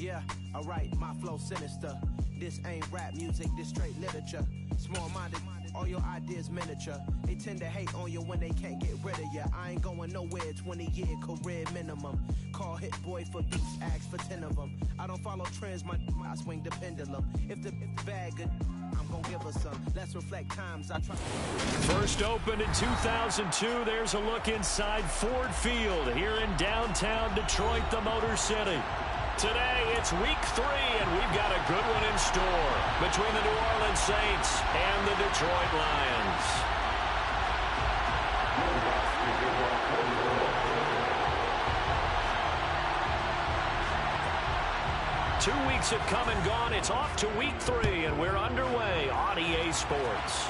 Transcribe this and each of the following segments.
Yeah, alright, my flow sinister. This ain't rap music, this straight literature. Small-minded, all your ideas miniature. They tend to hate on you when they can't get rid of you. I ain't going nowhere, 20-year career minimum. Call Hit Boy for beats, ask for 10 of them. I don't follow trends, I swing the pendulum. If the bag good, I'm gonna give us some. Let's reflect times I try. First opened in 2002. There's a look inside Ford Field here in downtown Detroit, the Motor City. Today, it's week 3, and we've got a good one in store between the New Orleans Saints and the Detroit Lions. Two weeks have come and gone. It's off to week 3, and we're underway on EA Sports.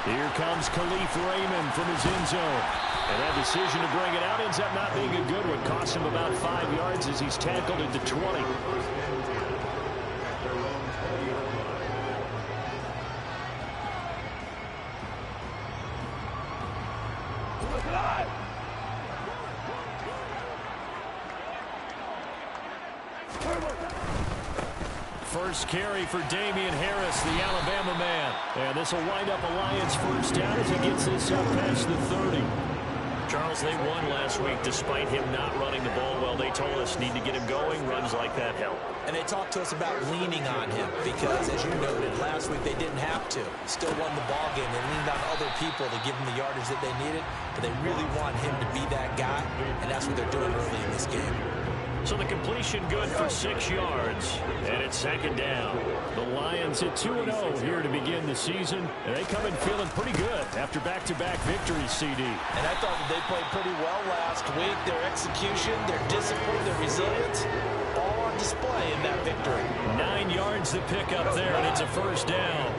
Here comes Khalif Raymond from his end zone. And that decision to bring it out ends up not being a good one. Costs him about 5 yards as he's tackled at the 20. First carry for Damian Harris, the Alabama man. And this will wind up a Lions first down as he gets this up past the 30. Charles, they won last week despite him not running the ball well. They told us need to get him going. Runs like that help. And they talked to us about leaning on him because, as you noted, last week they didn't have to. Still won the ball game. They leaned on other people to give them the yardage that they needed, but they really want him to be that guy, and that's what they're doing early in this game. So the completion good for 6 yards, and it's second down. The Lions at 2-0 here to begin the season, and they come in feeling pretty good after back-to-back victories, CD. And I thought that they played pretty well last week. Their execution, their discipline, their resilience, all on display in that victory. 9 yards to pick up there, and it's a first down.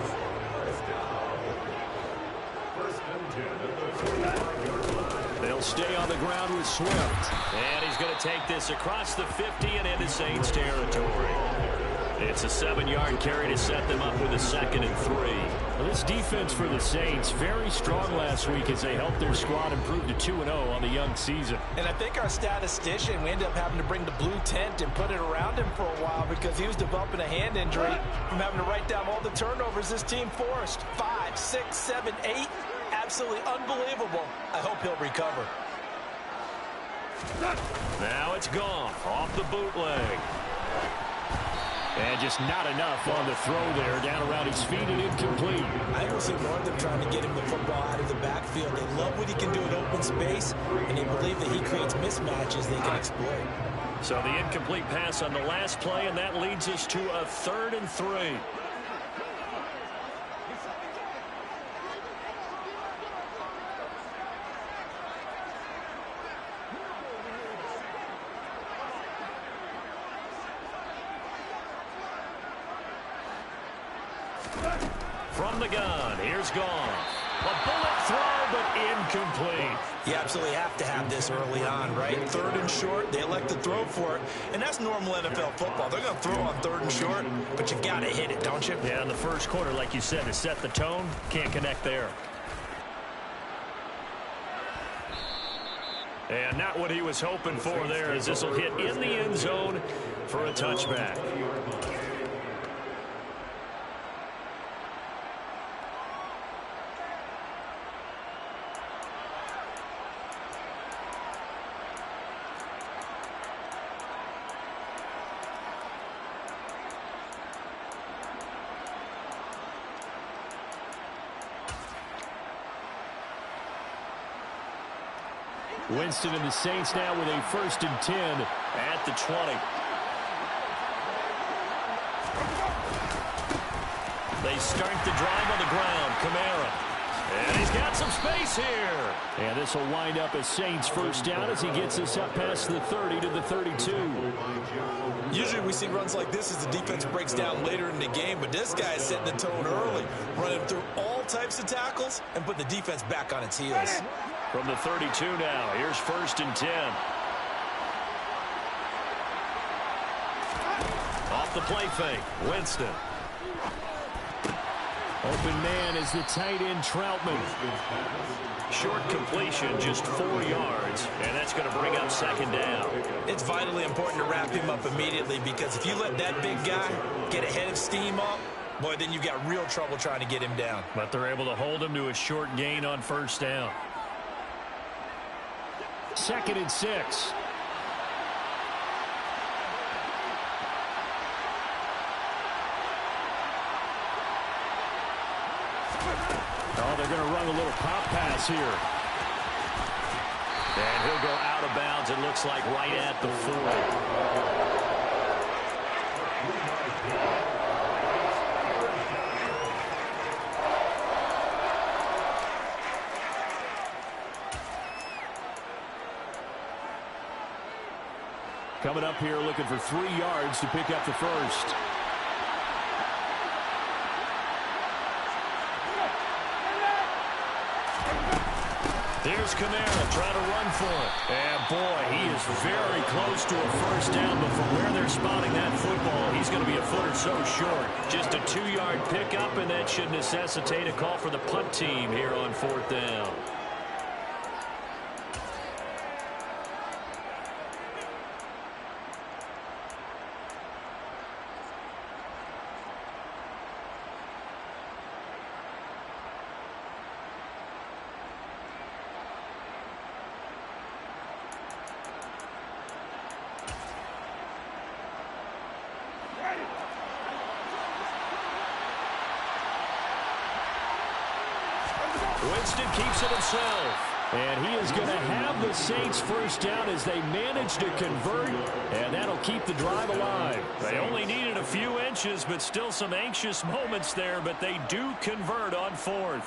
They'll stay on the ground with Swift. And he's going to take this across the 50 and into Saints territory. It's a 7-yard carry to set them up with a 2nd and 3. Well, this defense for the Saints, very strong last week as they helped their squad improve to 2-0 on the young season. And I think our statistician, we ended up having to bring the blue tent and put it around him for a while because he was developing a hand injury from having to write down all the turnovers this team forced. 5, 6, 7, 8. Absolutely unbelievable. I hope he'll recover. Now it's gone off the bootleg. And just not enough on the throw there, down around his feet and incomplete. I think we'll see more of them trying to get him the football out of the backfield. They love what he can do in open space, and they believe that he creates mismatches they can exploit. So the incomplete pass on the last play, and that leads us to a 3rd and 3. From the gun, here's Goff. A bullet throw, but incomplete. You absolutely have to have this early on, right? 3rd and short, they elect to throw for it, and that's normal NFL football. They're going to throw on 3rd and short, but you got to hit it, don't you? Yeah, in the first quarter, like you said, to set the tone, can't connect there. And not what he was hoping for there, as this will hit in the end zone for a touchback. Winston and the Saints now with a 1st and 10 at the 20. They start the drive on the ground. Kamara. And he's got some space here. And this will wind up a Saints first down as he gets us up past the 30 to the 32. Usually we see runs like this as the defense breaks down later in the game, but this guy is setting the tone early, running through all types of tackles and put the defense back on its heels. From the 32 now, here's 1st and 10. Off the play fake, Winston. Open man is the tight end, Troutman. Short completion, just 4 yards, and that's going to bring up second down. It's vitally important to wrap him up immediately because if you let that big guy get ahead of steam up, boy, then you've got real trouble trying to get him down. But they're able to hold him to a short gain on first down. 2nd and 6. Oh, they're going to run a little pop pass here. And he'll go out of bounds, it looks like, right at the 40. Coming up here looking for 3 yards to pick up the first. Here's Kamara trying to run for it. And, boy, he is very close to a first down, but from where they're spotting that football, he's going to be a foot or so short. Just a 2-yard pickup, and that should necessitate a call for the punt team here on 4th down. Winston keeps it himself. And he is going to have the Saints first down as they manage to convert. And that'll keep the drive alive. They only needed a few inches, but still some anxious moments there. But they do convert on 4th.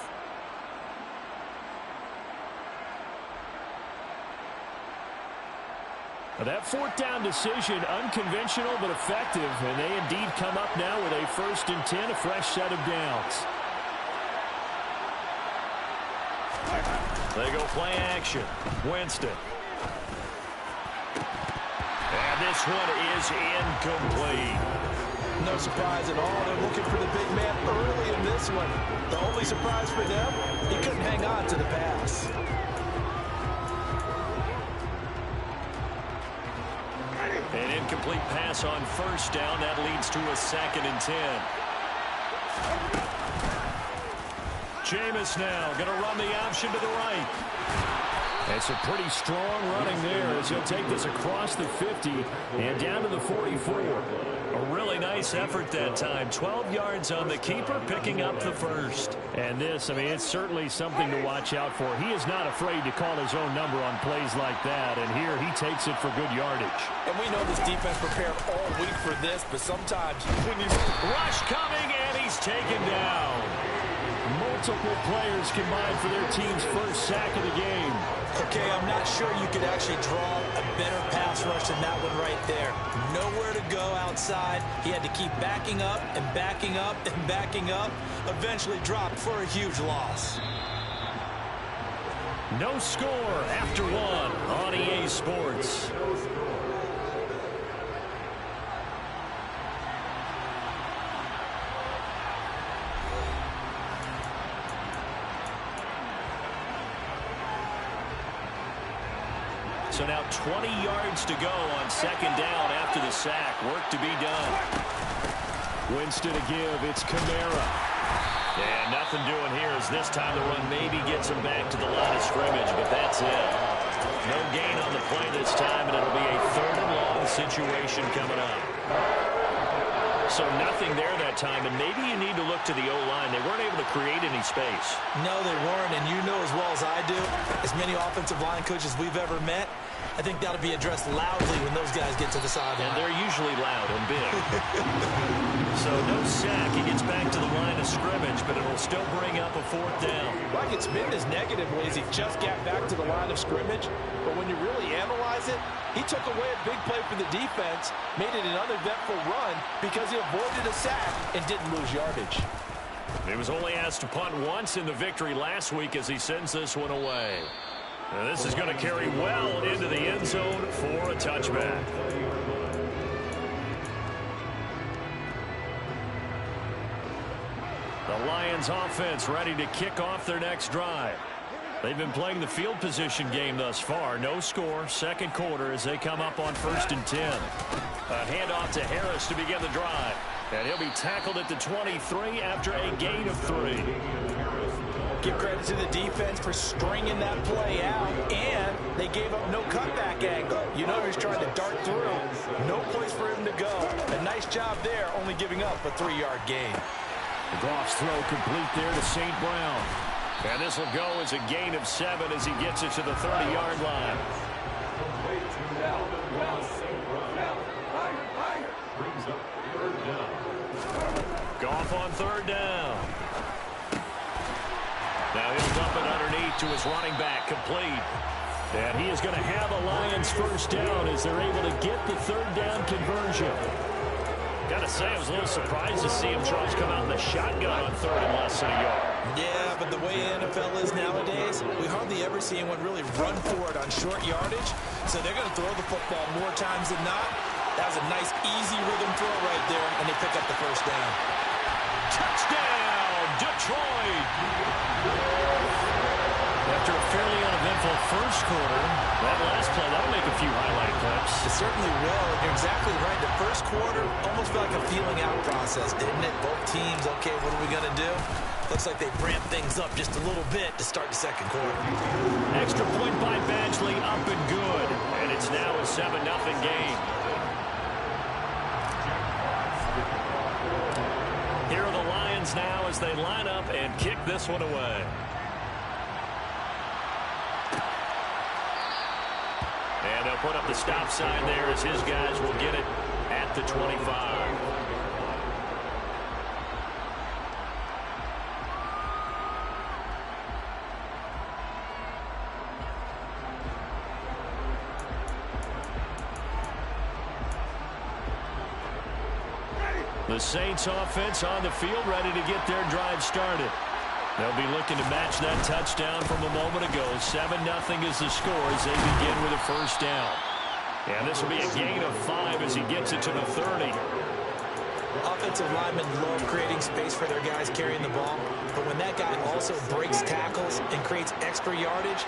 That 4th down decision, unconventional but effective. And they indeed come up now with a 1st and 10, a fresh set of downs. They go play action. Winston. And this one is incomplete. No surprise at all. They're looking for the big man early in this one. The only surprise for them, he couldn't hang on to the pass. An incomplete pass on first down. That leads to a 2nd and 10. Jameis now going to run the option to the right. It's a pretty strong running there as he'll take this across the 50 and down to the 44. A really nice effort that time. 12 yards on the keeper, picking up the first. And this, I mean, it's certainly something to watch out for. He is not afraid to call his own number on plays like that. And here he takes it for good yardage. And we know this defense prepared all week for this, but sometimes when you rush coming and he's taken down. Multiple players combined for their team's first sack of the game. Okay, I'm not sure you could actually draw a better pass rush than that one right there. Nowhere to go outside. He had to keep backing up and backing up and backing up. Eventually dropped for a huge loss. No score after one on EA Sports. So now 20 yards to go on 2nd down after the sack. Work to be done. Winston to give. It's Kamara. And nothing doing here as this time the run maybe gets him back to the line of scrimmage, but that's it. No gain on the play this time, and it'll be a 3rd and long situation coming up. So nothing there that time, and maybe you need to look to the O-line. They weren't able to create any space. No, they weren't, and you know as well as I do, as many offensive line coaches we've ever met, I think that'll be addressed loudly when those guys get to the sideline. And they're usually loud and big. So no sack. He gets back to the line of scrimmage, but it'll still bring up a 4th down. Like it's been as negative ways. He just got back to the line of scrimmage. But when you really analyze it, he took away a big play for the defense, made it an uneventful run because he avoided a sack and didn't lose yardage. He was only asked to punt once in the victory last week as he sends this one away. And this is going to carry well into the end zone for a touchback. The Lions offense ready to kick off their next drive. They've been playing the field position game thus far. No score, second quarter as they come up on 1st and 10. A handoff to Harris to begin the drive. And he'll be tackled at the 23 after a gain of 3. Give credit to the defense for stringing that play out, and they gave up no cutback angle. You know he was trying to dart through. No place for him to go. A nice job there, only giving up a 3-yard gain. Goff's throw complete there to St. Brown. And this will go as a gain of 7 as he gets it to the 30-yard line. Goff on 3rd down. Now he'll dump it underneath to his running back, complete. And he is going to have a Lions 1st down as they're able to get the 3rd down conversion. Got to say, I was a little surprised to see him try to come out in the shotgun on 3rd and less than a yard. Yeah, but the way the NFL is nowadays, we hardly ever see anyone really run for it on short yardage. So they're going to throw the football more times than not. That was a nice, easy rhythm throw right there, and they pick up the 1st down. Touchdown, Detroit! After a fairly uneventful first quarter, that last play, that'll make a few highlight clips. It certainly will. You're exactly right. The first quarter almost felt like a feeling out process, didn't it? Both teams, okay, what are we going to do? Looks like they ramped things up just a little bit to start the second quarter. Extra point by Badgley, up and good. And it's now a 7-0 game. Here are the Lions now as they line up and kick this one away. And they'll put up the stop sign there as his guys will get it at the 25. The Saints offense on the field ready to get their drive started. They'll be looking to match that touchdown from a moment ago. 7-0 is the score as they begin with a 1st down. And this will be a gain of 5 as he gets it to the 30. Offensive linemen love creating space for their guys carrying the ball. But when that guy also breaks tackles and creates extra yardage,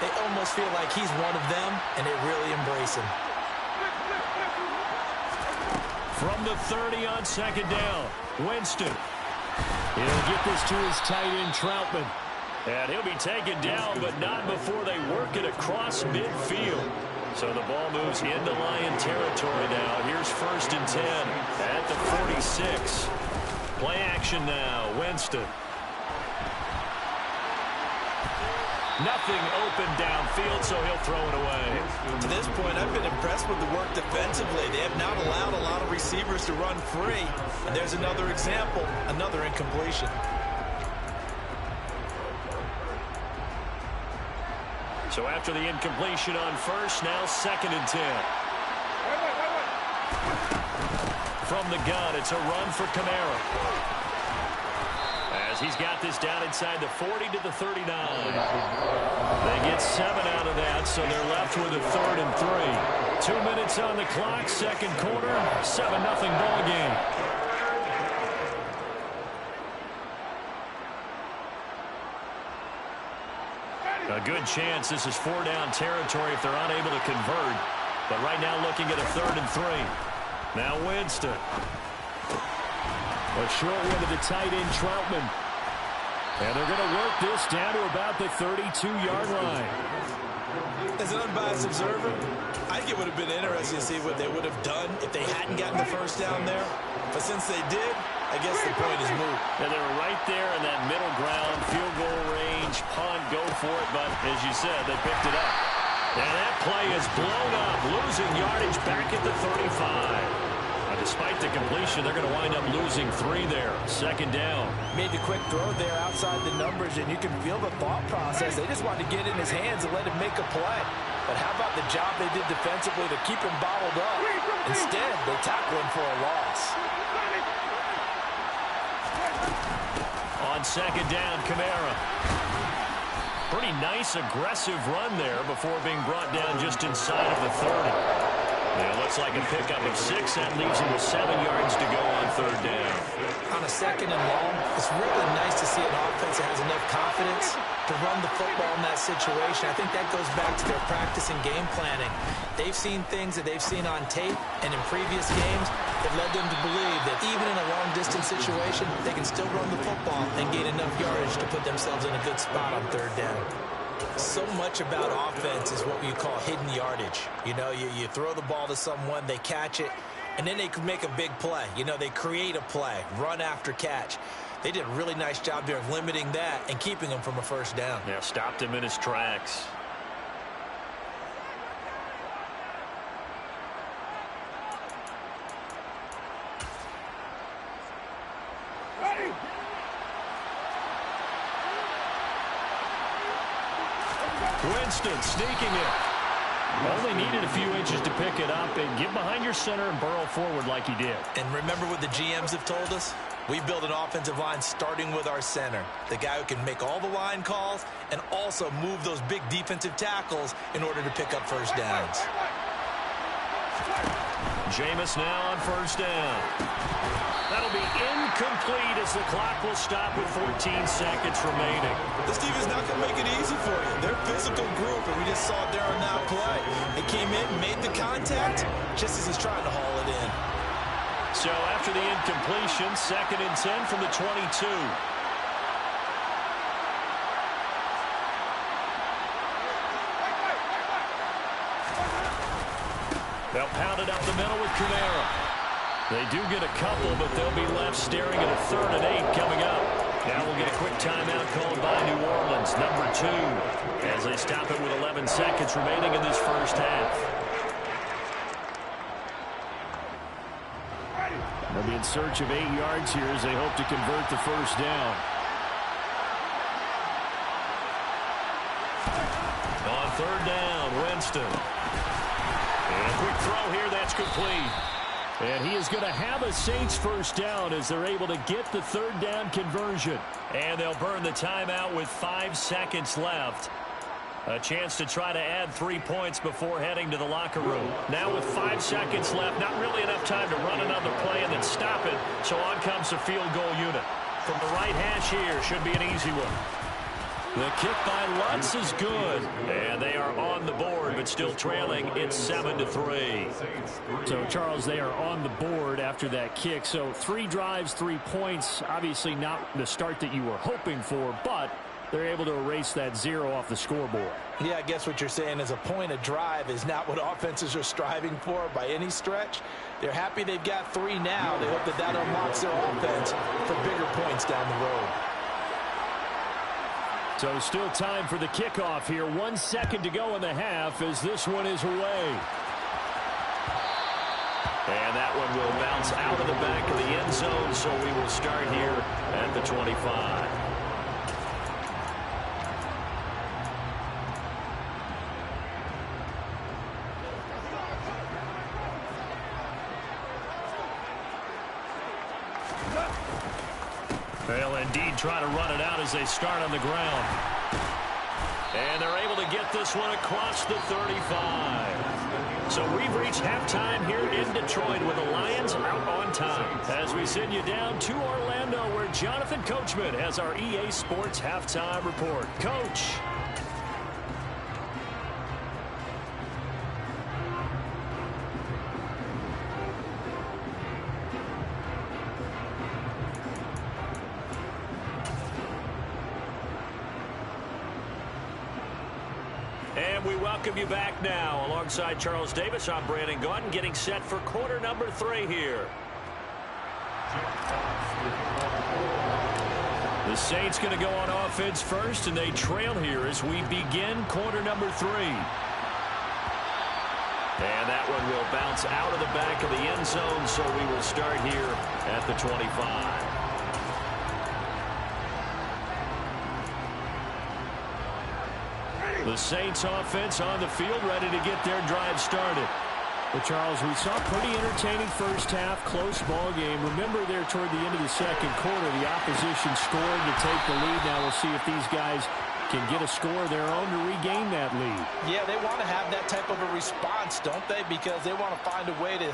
they almost feel like he's one of them, and they really embrace him. From the 30 on 2nd down, Winston. He'll get this to his tight end, Troutman. And he'll be taken down, but not before they work it across midfield. So the ball moves into Lion territory now. Here's 1st and 10 at the 46. Play action now, Winston. Nothing open downfield, so he'll throw it away. To this point, I've been impressed with the work defensively. They have not allowed a lot of receivers to run free. And there's another example, another incompletion. So after the incompletion on 1st, now 2nd and 10. From the gun, it's a run for Kamara. As he's got this down inside the 40 to the 39. They get 7 out of that, so they're left with a 3rd and 3. 2 minutes on the clock, 2nd quarter, 7-0 ball game. A good chance this is 4-down territory if they're unable to convert. But right now looking at a 3rd and 3. Now Winston. A short one to the tight end, Troutman. And they're going to work this down to about the 32-yard line. As an unbiased observer, I think it would have been interesting to see what they would have done if they hadn't gotten the 1st down there. But since they did, I guess the point is moot. And they were right there in that middle ground, field goal range, punt, go for it. But as you said, they picked it up. And that play is blown up, losing yardage back at the 35. Despite the completion, they're going to wind up losing 3 there. 2nd down. Made the quick throw there outside the numbers, and you can feel the thought process. They just wanted to get in his hands and let him make a play. But how about the job they did defensively to keep him bottled up? Instead, they tackle him for a loss. On 2nd down, Kamara. Pretty nice, aggressive run there before being brought down just inside of the 30. It looks like a pickup of 6. That leaves him with 7 yards to go on third down. On a second and long, it's really nice to see an offense that has enough confidence to run the football in that situation. I think that goes back to their practice and game planning. They've seen things that they've seen on tape and in previous games that led them to believe that even in a long-distance situation, they can still run the football and gain enough yardage to put themselves in a good spot on third down. So much about offense is what we call hidden yardage. You know, you throw the ball to someone, they catch it, and then they can make a big play. You know, they create a play, run after catch. They did a really nice job there of limiting that and keeping him from a first down. Yeah, stopped him in his tracks. Winston sneaking it. Only needed a few inches to pick it up and get behind your center and burrow forward like he did. And remember what the GMs have told us? We build an offensive line starting with our center, the guy who can make all the line calls and also move those big defensive tackles in order to pick up first downs. Jameis now on first down. That'll be incomplete as the clock will stop with 14 seconds remaining. This team is not going to make it easy for you. They're a physical group, and we just saw it there on that play. They came in, made the contact, just as he's trying to haul it in. So after the incompletion, 2nd and 10 from the 22. They'll pound it up the middle with Kamara. They do get a couple, but they'll be left staring at a 3rd and 8 coming up. Now we'll get a quick timeout called by New Orleans, number 2, as they stop it with 11 seconds remaining in this first half. They'll be in search of 8 yards here as they hope to convert the first down. On 3rd down, Winston. And a quick throw here, that's complete. And he is going to have a Saints first down as they're able to get the 3rd down conversion. And they'll burn the timeout with 5 seconds left. A chance to try to add 3 points before heading to the locker room. Now with 5 seconds left, not really enough time to run another play and then stop it. So on comes the field goal unit. From the right hash here, should be an easy one. The kick by Lutz is good. And they are on the board, but still trailing. It's 7-3. So, Charles, they are on the board after that kick. So 3 drives, 3 points. Obviously not the start that you were hoping for, but they're able to erase that 0 off the scoreboard. Yeah, I guess what you're saying is a point of drive is not what offenses are striving for by any stretch. They're happy they've got 3 now. They hope that that unlocks their offense for bigger points down the road. So still time for the kickoff here. 1 second to go in the half as this one is away. And that one will bounce out of the back of the end zone, so we will start here at the 25. They'll indeed try to run it out as they start on the ground. And they're able to get this one across the 35. So we've reached halftime here in Detroit with the Lions out on time. As we send you down to Orlando where Jonathan Coachman has our EA Sports halftime report. Coach. And we welcome you back now. Alongside Charles Davis, I'm Brandon Gaudin, getting set for quarter number 3 here. The Saints going to go on offense first, and they trail here as we begin quarter number 3. And that one will bounce out of the back of the end zone, so we will start here at the 25. The Saints offense on the field, ready to get their drive started. Well, Charles, we saw a pretty entertaining first half, close ball game. Remember there toward the end of the second quarter, the opposition scored to take the lead. Now we'll see if these guys can get a score of their own to regain that lead. Yeah, they want to have that type of a response, don't they? Because they want to find a way to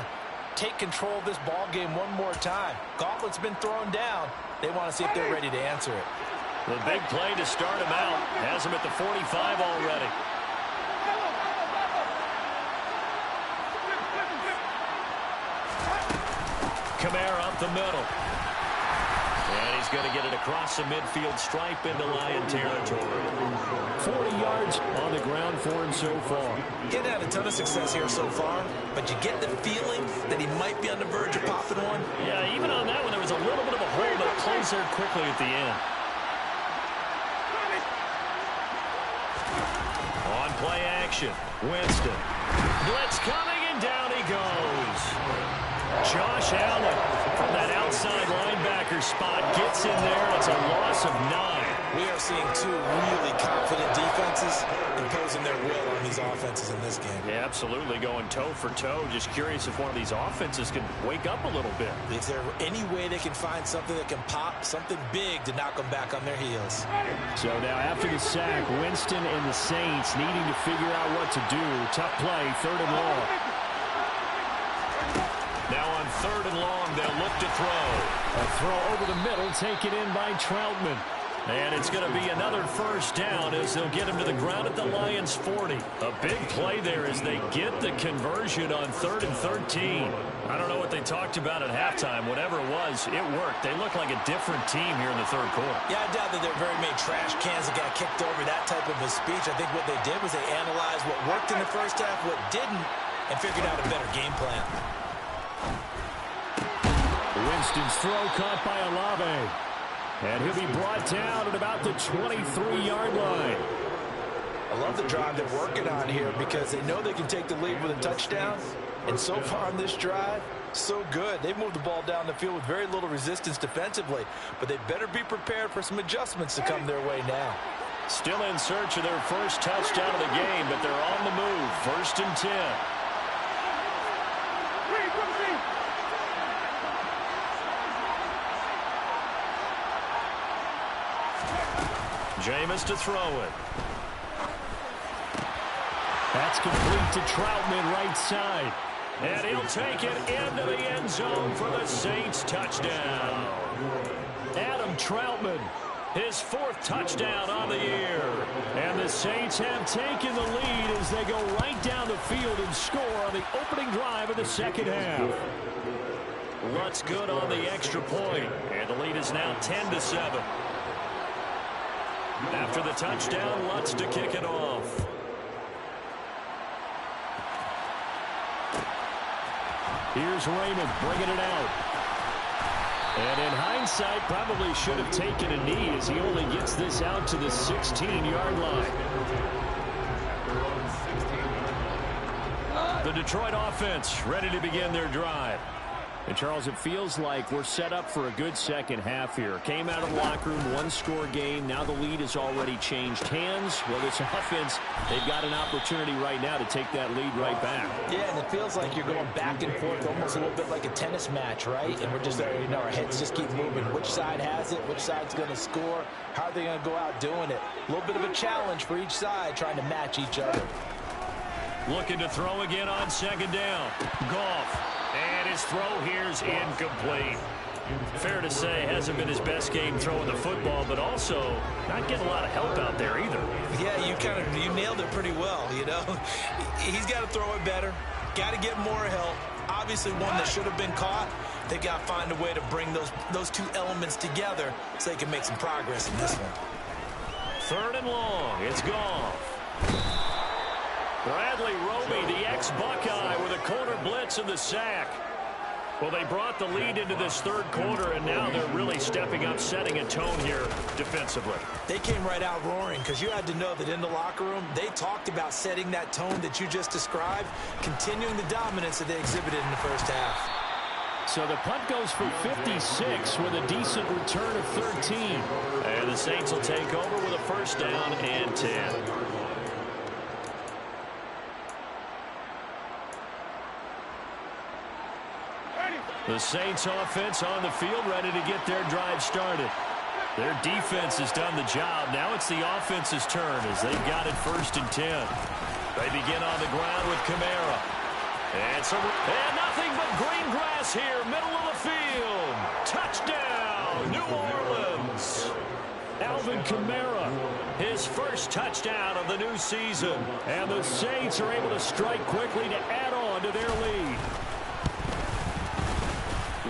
take control of this ball game one more time. Gauntlet's been thrown down. They want to see if they're ready to answer it. The big play to start him out has him at the 45 already. Kamara up the middle. And he's going to get it across the midfield stripe into Lion territory. 40 yards on the ground for him so far. He hasn't had a ton of success here so far, but you get the feeling that he might be on the verge of popping one. Yeah, even on that one, there was a little bit of a hole, but it closed there quickly at the end. On play action, Winston. Blitz coming, and down he goes. Josh Allen from that outside linebacker spot gets in there. It's a loss of 9. We are seeing two really confident defenses imposing their will on these offenses in this game. Yeah, absolutely, going toe for toe. Just curious if one of these offenses can wake up a little bit. Is there any way they can find something that can pop, something big to knock them back on their heels? So now after the sack, Winston and the Saints needing to figure out what to do. Tough play, 3rd and long. Now on 3rd and long, they'll look to throw. A throw over the middle, taken in by Troutman. And it's going to be another first down as they'll get him to the ground at the Lions 40. A big play there as they get the conversion on 3rd and 13. I don't know what they talked about at halftime. Whatever it was, it worked. They look like a different team here in the 3rd quarter. Yeah, I doubt that there are very many trash cans that got kicked over, that type of a speech. I think what they did was they analyzed what worked in the first half, what didn't, and figured out a better game plan. Winston's throw caught by Olave. And he'll be brought down at about the 23-yard line. I love the drive they're working on here because they know they can take the lead with a touchdown. And so far on this drive, so good. They've moved the ball down the field with very little resistance defensively. But they better be prepared for some adjustments to come their way now. Still in search of their first touchdown of the game, but they're on the move. 1st and 10. Jameis to throw it. That's complete to Troutman, right side. And he'll take it into the end zone for the Saints touchdown. Adam Troutman, his 4th touchdown on the year. And the Saints have taken the lead as they go right down the field and score on the opening drive of the 2nd half. Lutz good on the extra point, and the lead is now 10-7. After the touchdown, Lutz to kick it off. Here's Raymond bringing it out. And in hindsight, probably should have taken a knee as he only gets this out to the 16-yard line. The Detroit offense ready to begin their drive. And Charles, it feels like we're set up for a good second half here. Came out of the locker room, 1-score game. Now the lead has already changed hands. Well, this offense, they've got an opportunity right now to take that lead right back. Yeah, and it feels like you're going back and forth, almost a little bit like a tennis match, right? And we're just, our heads just keep moving. Which side has it? Which side's going to score? How are they going to go out doing it? A little bit of a challenge for each side, trying to match each other. Looking to throw again on 2nd down. Goff. And his throw here's incomplete. Fair to say, hasn't been his best game throwing the football, but also not getting a lot of help out there either. Yeah, you nailed it pretty well, you know. He's got to throw it better. Got to get more help. Obviously one that should have been caught. They got to find a way to bring those two elements together so they can make some progress in this one. 3rd and long. It's Goff. Bradley Roby, the ex-Buckeye, with a corner blitz and the sack. Well, they brought the lead into this 3rd quarter, and now they're really stepping up, setting a tone here defensively. They came right out roaring because you had to know that in the locker room, they talked about setting that tone that you just described, continuing the dominance that they exhibited in the first half. So the punt goes for 56 with a decent return of 13. And the Saints will take over with a 1st down and 10. The Saints offense on the field ready to get their drive started. Their defense has done the job. Now it's the offense's turn as they've got it 1st and 10. They begin on the ground with Kamara. And nothing but green grass here, middle of the field. Touchdown, New Orleans. Alvin Kamara, his first touchdown of the new season. And the Saints are able to strike quickly to add on to their lead.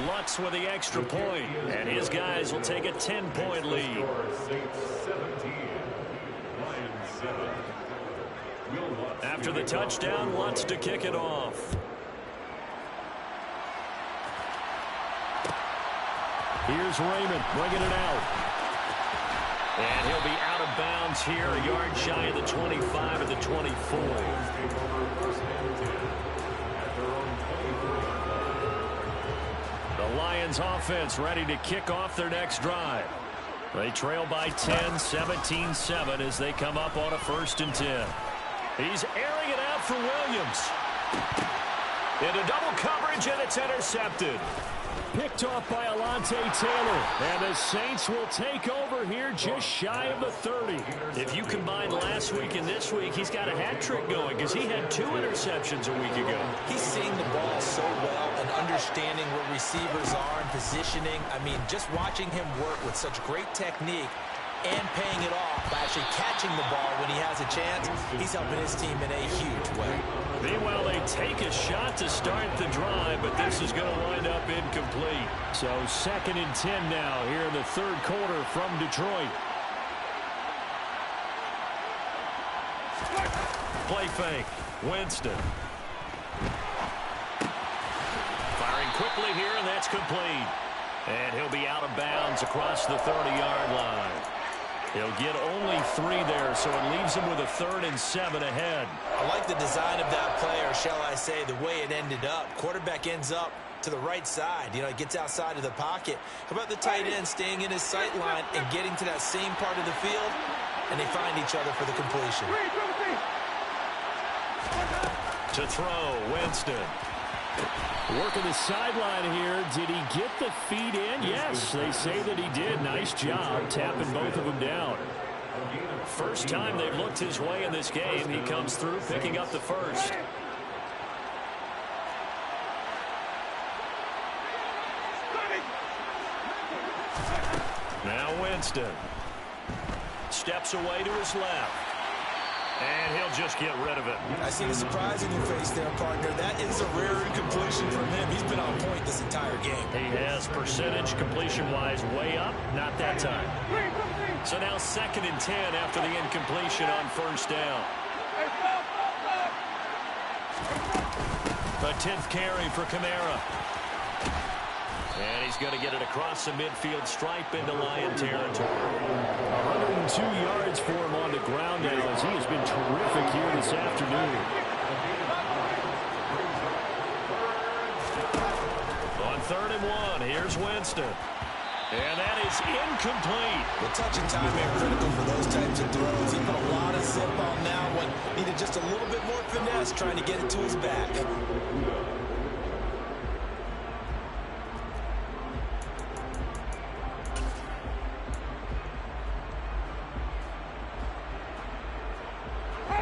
Lutz with the extra point, and his guys will take a 10-point lead. After the touchdown, Lutz to kick it off. Here's Raymond bringing it out. And he'll be out of bounds here, a yard shy of the 25 at the 24. The Lions offense ready to kick off their next drive. They trail by 10, 17-7 as they come up on a 1st and 10. He's airing it out for Williams. Into double coverage, and it's intercepted. Picked off by Alontae Taylor. And the Saints will take over here just shy of the 30. If you combine last week and this week, he's got a hat trick going because he had 2 interceptions a week ago. He's seeing the ball so well and understanding where receivers are and positioning. I mean, just watching him work with such great technique and paying it off by actually catching the ball when he has a chance, he's helping his team in a huge way. Meanwhile, they take a shot to start the drive, but this is going to wind up incomplete. So 2nd and 10 now here in the 3rd quarter from Detroit. Play fake. Winston. Firing quickly here, and that's complete. And he'll be out of bounds across the 30-yard line. He'll get only 3 there, so it leaves him with a 3rd and 7 ahead. I like the design of that play, or shall I say the way it ended up. Quarterback ends up to the right side. You know, he gets outside of the pocket. How about the tight end staying in his sight line and getting to that same part of the field, and they find each other for the completion. To throw, Winston. Working the sideline here. Did he get the feet in? Yes, they say that he did. Nice job tapping both of them down. First time they've looked his way in this game. He comes through picking up the first. Now Winston. Steps away to his left. And he'll just get rid of it. I see the surprise in your face there, partner. That is a rare incompletion from him. He's been on point this entire game. He has percentage completion-wise way up. Not that time. So now 2nd and 10 after the incompletion on 1st down. The 10th carry for Kamara. And he's going to get it across the midfield stripe into Lion territory. 102 yards for him on the ground now as he has been terrific here this afternoon. On 3rd and 1, here's Winston. And that is incomplete. The touch and time are critical for those types of throws. He put a lot of zip on that one. Needed just a little bit more finesse trying to get it to his back.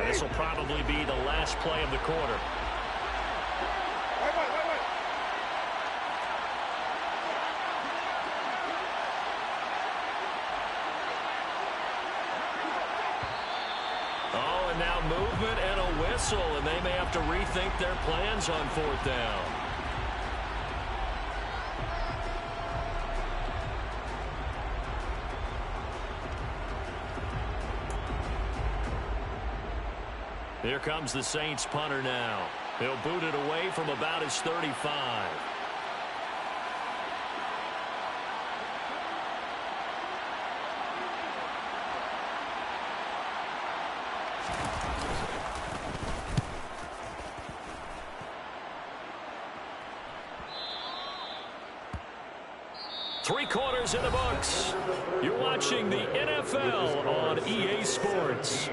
This will probably be the last play of the quarter. Oh, and now movement and a whistle, and they may have to rethink their plans on 4th down. Here comes the Saints punter now. He'll boot it away from about his 35. Three quarters in the books. You're watching the NFL on EA Sports.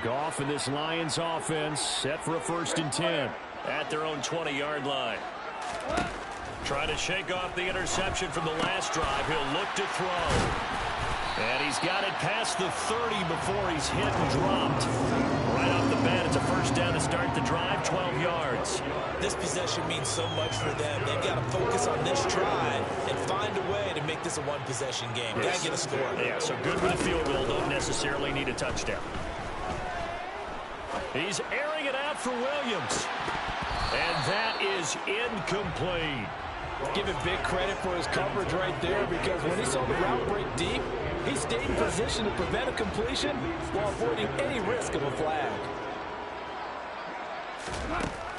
Goff and this Lions offense set for a 1st and 10. At their own 20-yard line. Trying to shake off the interception from the last drive. He'll look to throw. And he's got it past the 30 before he's hit and dropped. Right off the bat, it's a 1st down to start the drive, 12 yards. This possession means so much for them. They've got to focus on this drive and find a way to make this a one-possession game. Got to get a score. Yeah, so good with a field goal. Don't necessarily need a touchdown. He's airing it out for Williams. And that is incomplete. Give him big credit for his coverage right there, because when he saw the route break deep, he stayed in position to prevent a completion while avoiding any risk of a flag.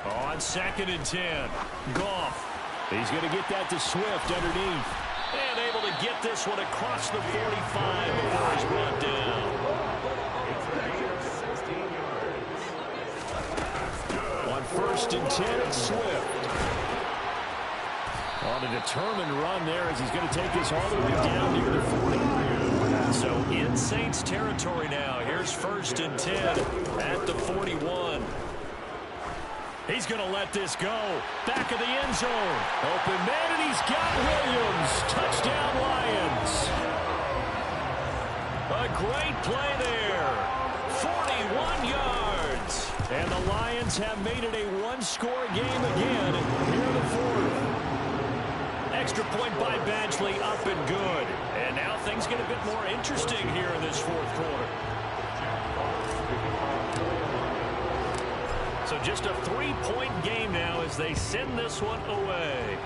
On 2nd and 10, Goff. He's going to get that to Swift underneath. And able to get this one across the 45 before he's brought down. On 1st and 10, it's Swift. On a determined run there as he's going to take this all the way down near the 40. So in Saints territory now. Here's 1st and 10 at the 41. He's going to let this go. Back of the end zone. Open man, and he's got Williams. Touchdown, Lions. A great play there. 41 yards. And the Lions have made it a one-score game again here in the 4th. Extra point by Badgley, up and good. And now things get a bit more interesting here in this 4th quarter. So just a 3-point game now as they send this one away.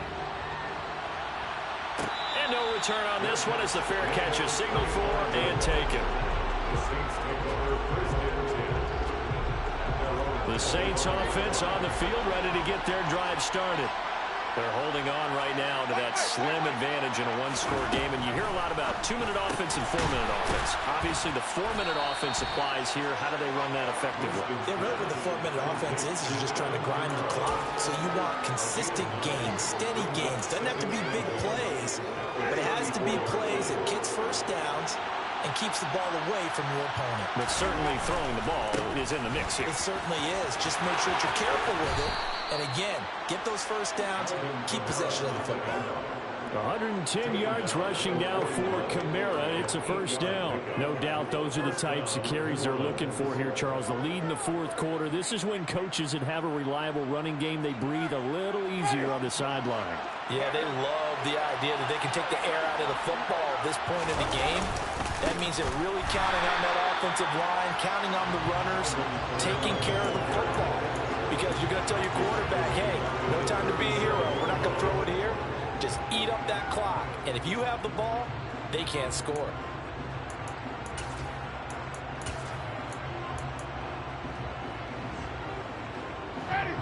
And no return on this one as the fair catch is signaled for and taken. The Saints offense on the field ready to get their drive started. They're holding on right now to that slim advantage in a one-score game. And you hear a lot about 2-minute offense and 4-minute offense. Obviously, the 4-minute offense applies here. How do they run that effectively? Yeah, really what the 4-minute offense is you're just trying to grind the clock. So you want consistent gains, steady gains. Doesn't have to be big plays, but it has to be plays that gets 1st downs and keeps the ball away from your opponent. But certainly throwing the ball is in the mix here. It certainly is. Just make sure that you're careful with it. And again, get those 1st downs, keep possession of the football. 110 yards rushing now for Kamara. It's a 1st down. No doubt those are the types of carries they're looking for here, Charles. The lead in the 4th quarter. This is when coaches that have a reliable running game, they breathe a little easier on the sideline. Yeah, they love the idea that they can take the air out of the football at this point in the game. That means they're really counting on that offensive line, counting on the runners, taking care of the football. Because you're going to tell your quarterback, hey, no time to be a hero. We're not going to throw it here. Just eat up that clock. And if you have the ball, they can't score.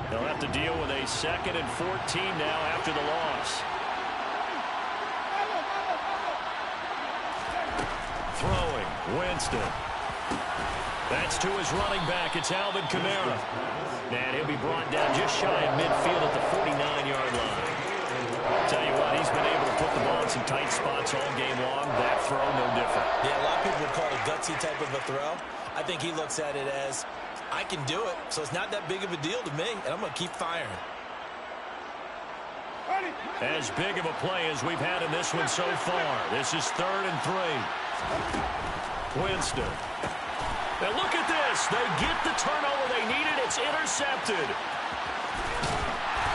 They'll have to deal with a 2nd and 14 now after the loss. Throwing, Winston. That's to his running back. It's Alvin Kamara. And he'll be brought down just shy of midfield at the 49-yard line. Tell you what, he's been able to put the ball in some tight spots all game long. That throw, no different. Yeah, a lot of people would call it a gutsy type of a throw. I think he looks at it as, I can do it, so it's not that big of a deal to me, and I'm going to keep firing. As big of a play as we've had in this one so far. This is 3rd and 3. Winston. Now look at this. They get the turnover they needed. It's intercepted.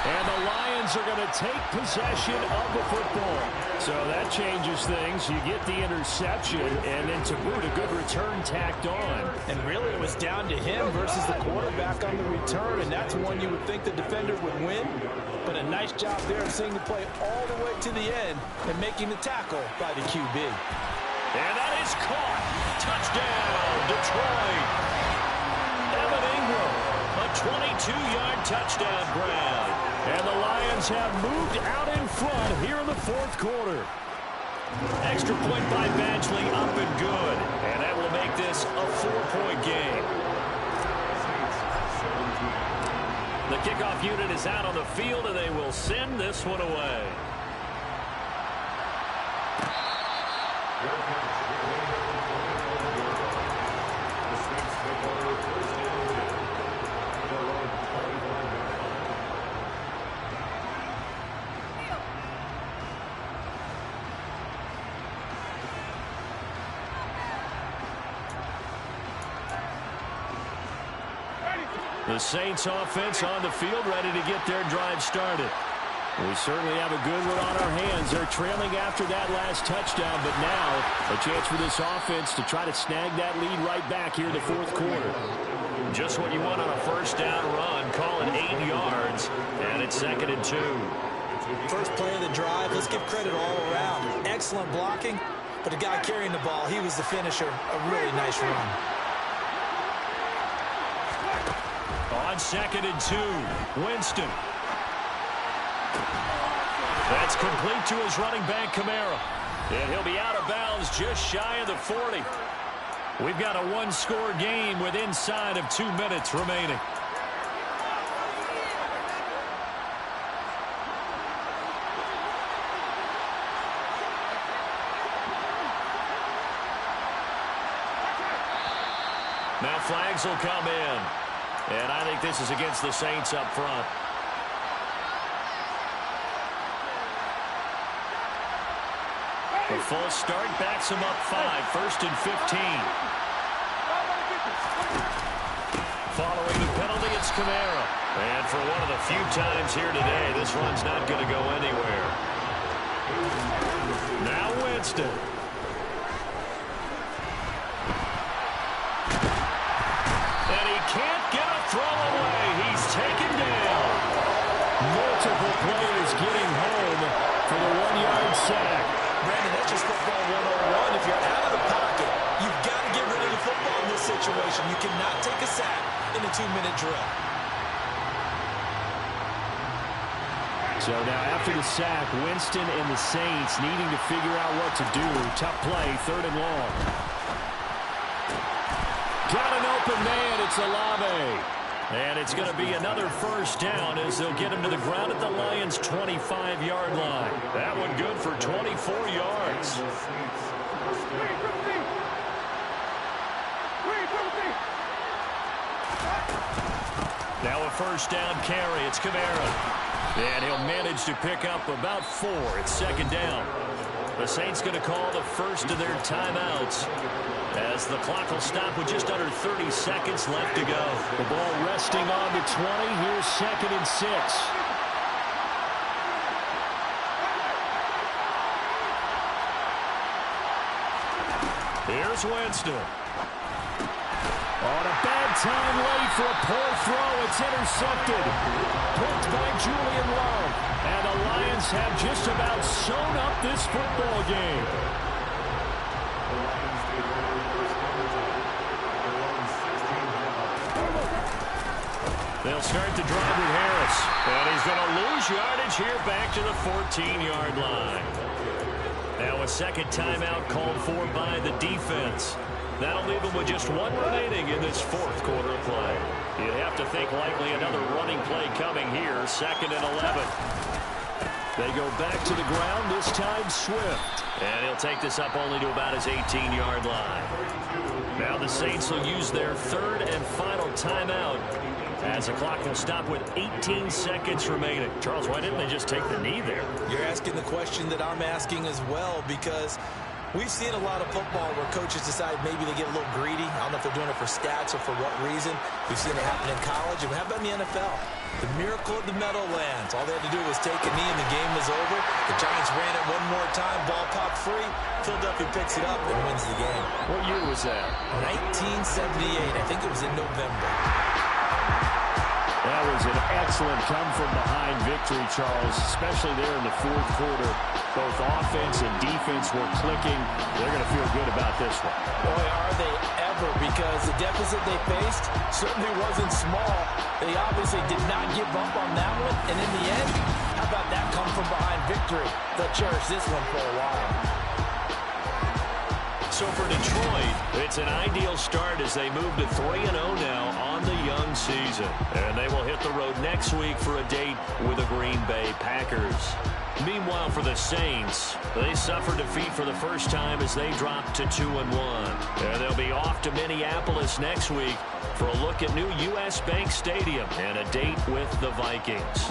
And the Lions are going to take possession of the football. So that changes things. You get the interception, and then to boot, a good return tacked on. And really, it was down to him versus the quarterback on the return, and that's one you would think the defender would win. But a nice job there of seeing the play all the way to the end and making the tackle by the QB. And that is caught. Touchdown, Detroit. Evan Ingram, a 22-yard touchdown grab. And the Lions have moved out in front here in the 4th quarter. Extra point by Badgley, up and good. And that will make this a 4-point game. The kickoff unit is out on the field, and they will send this one away. The Saints offense on the field, ready to get their drive started. We certainly have a good one on our hands. They're trailing after that last touchdown, but now a chance for this offense to try to snag that lead right back here in the fourth quarter. Just what you want on a first down run. Call it 8 yards, and it's 2nd and 2. First play of the drive, let's give credit all around. Excellent blocking, but the guy carrying the ball, he was the finisher. A really nice run. On 2nd and 2, Winston. That's complete to his running back, Kamara. And he'll be out of bounds just shy of the 40. We've got a one-score game with inside of 2 minutes remaining. Now flags will come in. And I think this is against the Saints up front. The full start backs him up 5, 1st and 15. Following the penalty, it's Kamara. And for one of the few times here today, this run's not going to go anywhere. Now Winston. And he can't get a throw away. He's taken down. Multiple players getting home for the 1-yard sack. Brandon, that's just football 101. If you're out of the pocket, you've got to get rid of the football in this situation. You cannot take a sack in a 2-minute drill. So now after the sack, Winston and the Saints needing to figure out what to do. Tough play, 3rd and long. Got an open man, it's Olave. And it's going to be another first down as they'll get him to the ground at the Lions' 25-yard line. That one good for 24 yards. Now a first down carry. It's Kamara. And he'll manage to pick up about 4. It's 2nd down. The Saints going to call the first of their timeouts as the clock will stop with just under 30 seconds left to go. The ball resting on the 20. Here's 2nd and 6. Here's Winston. On a bad time late for a poor throw. It's intercepted. Picked by Julian Love. And the Lions have just about sewn up this football game. They'll start the drive with Harris. And he's going to lose yardage here back to the 14-yard line. Now a second timeout called for by the defense. That'll leave them with just 1 remaining in this fourth quarter of play. You'd have to think likely another running play coming here. 2nd and 11. They go back to the ground, this time Swift. And he'll take this up only to about his 18-yard line. Now the Saints will use their 3rd and final timeout as the clock will stop with 18 seconds remaining. Charles, why didn't they just take the knee there? You're asking the question that I'm asking as well, because we've seen a lot of football where coaches decide maybe they get a little greedy. I don't know if they're doing it for stats or for what reason. We've seen it happen in college, and how about in the NFL? The miracle of the Meadowlands. All they had to do was take a knee, and the game was over. The Giants ran it one more time. Ball popped free. Philadelphia picks it up and wins the game. What year was that? 1978. I think it was in November. That was an excellent come-from-behind victory, Charles, especially there in the fourth quarter. Both offense and defense were clicking. They're going to feel good about this one. Boy, are they ever, because the deficit they faced certainly wasn't small. They obviously did not give up on that one, and in the end, how about that come-from-behind victory? They'll cherish this one for a while. So for Detroit, it's an ideal start as they move to 3-0 now on the young season. And they will hit the road next week for a date with the Green Bay Packers. Meanwhile, for the Saints, they suffered defeat for the first time as they dropped to 2-1. And they'll be off to Minneapolis next week for a look at new U.S. Bank Stadium and a date with the Vikings.